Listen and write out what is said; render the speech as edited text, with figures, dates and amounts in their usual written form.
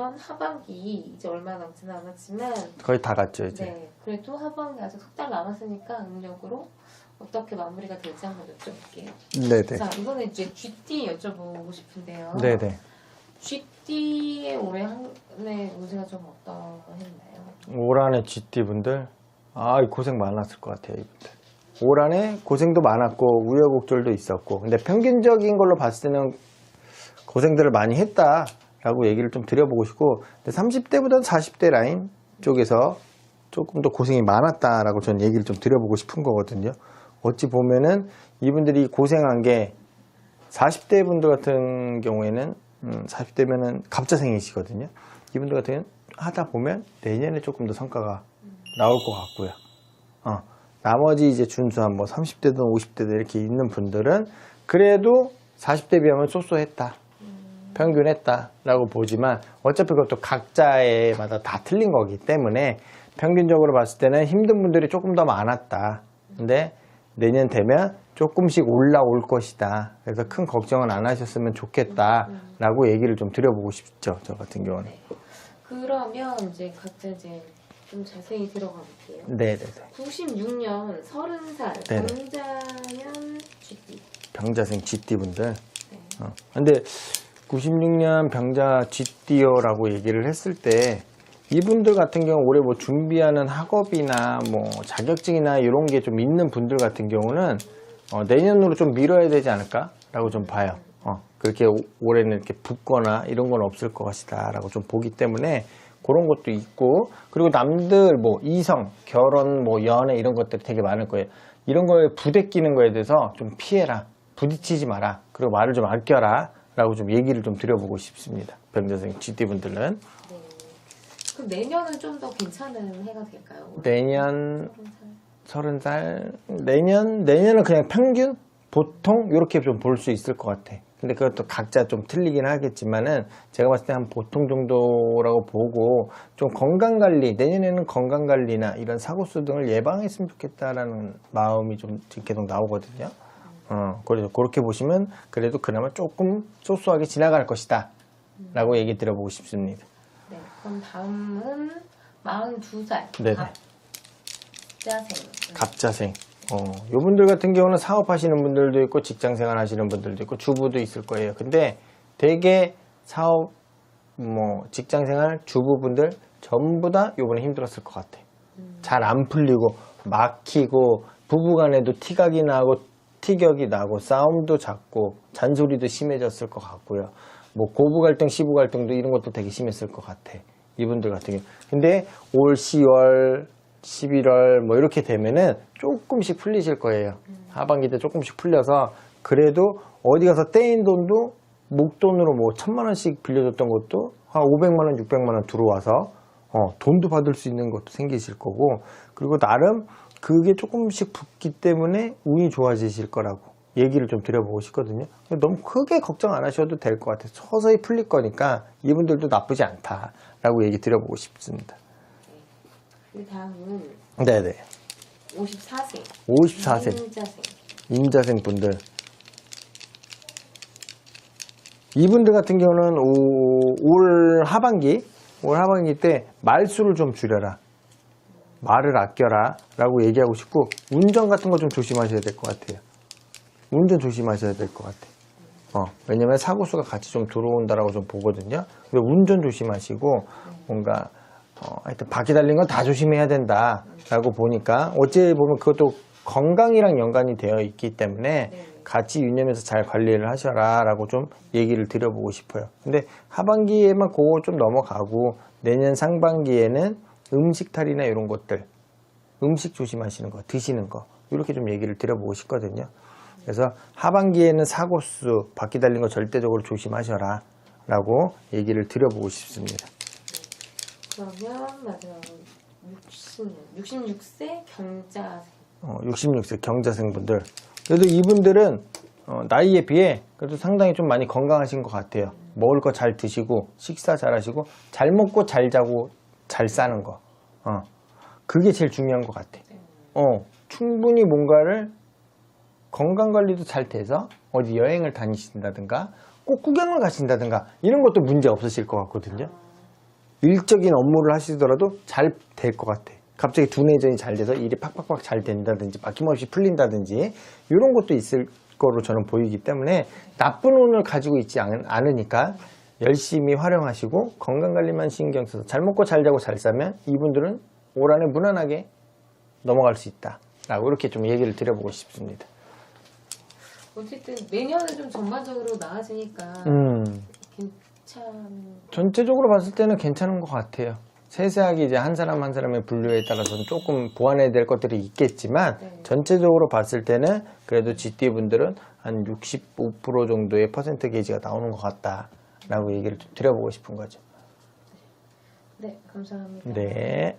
이번 하반기 이제 얼마 남지 않았지만 거의 다 갔죠 이제. 네, 그래도 하반기 아직 석 달 남았으니까 음력으로 어떻게 마무리가 될지 한번 여쭤볼게요. 네네. 자, 이번에 이제 GT 여쭤보고 싶은데요. 네네. GT의 올해 한 해 운세가 좀 어떠했나요? 올 한해 GT 분들 고생 많았을 것 같아요 이분들. 올 한해 고생도 많았고 우여곡절도 있었고, 근데 평균적인 걸로 봤을 때는 고생들을 많이 했다라고 얘기를 좀 드려보고 싶고, 근데 30대보다는 40대 라인 쪽에서 조금 더 고생이 많았다라고 저는 얘기를 좀 드려보고 싶은 거거든요. 어찌 보면은 이분들이 고생한 게 40대 분들 같은 경우에는 40대면은 갑자생이시거든요. 이분들 같은 경우는 하다 보면 내년에 조금 더 성과가 나올 것 같고요. 나머지 이제 준수한 뭐 30대든 50대든 이렇게 있는 분들은 그래도 40대 비하면 쏘쏘했다, 평균했다 라고 보지만, 어차피 그것도 각자에마다 다 틀린 거기 때문에 평균적으로 봤을 때는 힘든 분들이 조금 더 많았다. 근데 내년 되면 조금씩 올라올 것이다. 그래서 큰 걱정은 안 하셨으면 좋겠다 라고 얘기를 좀 드려보고 싶죠, 저 같은 경우는. 네. 그러면 이제 각자 이제 좀 자세히 들어가 볼게요. 네네네. 96년 30살 네네. 병자년 GT. 병자생 GT분들. 네. 근데 96년 병자 GT요라고 얘기를 했을 때 이분들 같은 경우 올해 뭐 준비하는 학업이나 뭐 자격증이나 이런 게 좀 있는 분들 같은 경우는 내년으로 좀 미뤄야 되지 않을까 라고 좀 봐요. 그렇게 올해는 이렇게 붙거나 이런 건 없을 것이다 라고 좀 보기 때문에 그런 것도 있고, 그리고 남들 뭐 이성, 결혼, 뭐 연애 이런 것들이 되게 많을 거예요. 이런 거에 부대끼는 거에 대해서 좀 피해라, 부딪히지 마라, 그리고 말을 좀 아껴라 라고 좀 얘기를 좀 드려보고 싶습니다. 병자생 GT분들은. 네. 그럼 내년은 좀 더 괜찮은 해가 될까요? 내년 30살, 내년은 그냥 평균? 보통? 이렇게 좀 볼 수 있을 것 같아. 근데 그것도 각자 좀 틀리긴 하겠지만은 제가 봤을 때 한 보통 정도라고 보고, 좀 건강관리, 내년에는 건강관리나 이런 사고수 등을 예방했으면 좋겠다라는 마음이 좀 계속 나오거든요. 그래서 그렇게 보시면 그래도 그나마 조금 소소하게 지나갈 것이다 라고 얘기 드려보고 싶습니다. 네, 그럼 다음은 42살 네네. 갑자생. 갑자생. 요분들 같은 경우는 사업하시는 분들도 있고 직장생활 하시는 분들도 있고 주부도 있을 거예요. 근데 되게 사업, 뭐 직장생활, 주부분들 전부 다 요번에 힘들었을 것 같아. 잘 안 풀리고 막히고 부부간에도 티각이 나고 티격이 나고 싸움도 잦고 잔소리도 심해졌을 것 같고요. 뭐 고부 갈등, 시부 갈등도 이런 것도 되게 심했을 것 같아. 이분들 같은 경우. 근데 올 10월, 11월 뭐 이렇게 되면은 조금씩 풀리실 거예요. 하반기 때 조금씩 풀려서 그래도 어디 가서 떼인 돈도 목돈으로 뭐 1000만 원씩 빌려줬던 것도 한 500만 원, 600만 원 들어와서 돈도 받을 수 있는 것도 생기실 거고, 그리고 나름 그게 조금씩 붙기 때문에 운이 좋아지실 거라고 얘기를 좀 드려보고 싶거든요. 너무 크게 걱정 안 하셔도 될 것 같아요. 서서히 풀릴 거니까 이분들도 나쁘지 않다라고 얘기 드려보고 싶습니다. 그 다음은 네네. 54세 54세 임자생. 임자생 분들, 이분들 같은 경우는 올 하반기 때 말수를 좀 줄여라, 말을 아껴라 라고 얘기하고 싶고, 운전 같은 거 좀 조심하셔야 될 것 같아요. 운전 조심하셔야 될 것 같아요. 왜냐면 사고수가 같이 좀 들어온다라고 좀 보거든요. 그래서 운전 조심하시고, 뭔가 하여튼 바퀴 달린 건 다 조심해야 된다 라고 보니까, 어찌 보면 그것도 건강이랑 연관이 되어 있기 때문에 같이 유념해서 잘 관리를 하셔라 라고 좀 얘기를 드려보고 싶어요. 근데 하반기에만 그거 좀 넘어가고 내년 상반기에는 음식탈이나 이런 것들, 음식 조심하시는 거, 드시는 거, 이렇게 좀 얘기를 드려보고 싶거든요. 그래서 하반기에는 사고수, 바퀴 달린 거 절대적으로 조심하셔라 라고 얘기를 드려보고 싶습니다. 그러면 마지막으로 66세 경자생. 66세 경자생 분들, 그래도 이분들은 나이에 비해 그래도 상당히 좀 많이 건강하신 것 같아요. 먹을 거 잘 드시고 식사 잘 하시고 잘 먹고 잘 자고 잘 싸는 거, 그게 제일 중요한 것 같아. 충분히 뭔가를 건강관리도 잘 돼서 어디 여행을 다니신다든가 꼭 구경을 가신다든가 이런 것도 문제 없으실 것 같거든요. 일적인 업무를 하시더라도 잘 될 것 같아. 갑자기 두뇌전이 잘 돼서 일이 팍팍팍 잘 된다든지 막힘없이 풀린다든지 이런 것도 있을 거로 저는 보이기 때문에 나쁜 운을 가지고 있지 않으니까 열심히 활용하시고 건강관리만 신경 써서 잘 먹고 잘 자고 잘 싸면 이분들은 올 한해 무난하게 넘어갈 수 있다 라고 이렇게 좀 얘기를 드려보고 싶습니다. 어쨌든 내년은 좀 전반적으로 나아지니까 전체적으로 봤을 때는 괜찮은 것 같아요. 세세하게 이제 한 사람 한 사람의 분류에 따라서는 조금 보완해야 될 것들이 있겠지만 네. 전체적으로 봤을 때는 그래도 GT 분들은 한 65% 정도의 퍼센트 게이지가 나오는 것 같다라고 얘기를 좀 드려보고 싶은 거죠. 네, 감사합니다. 네.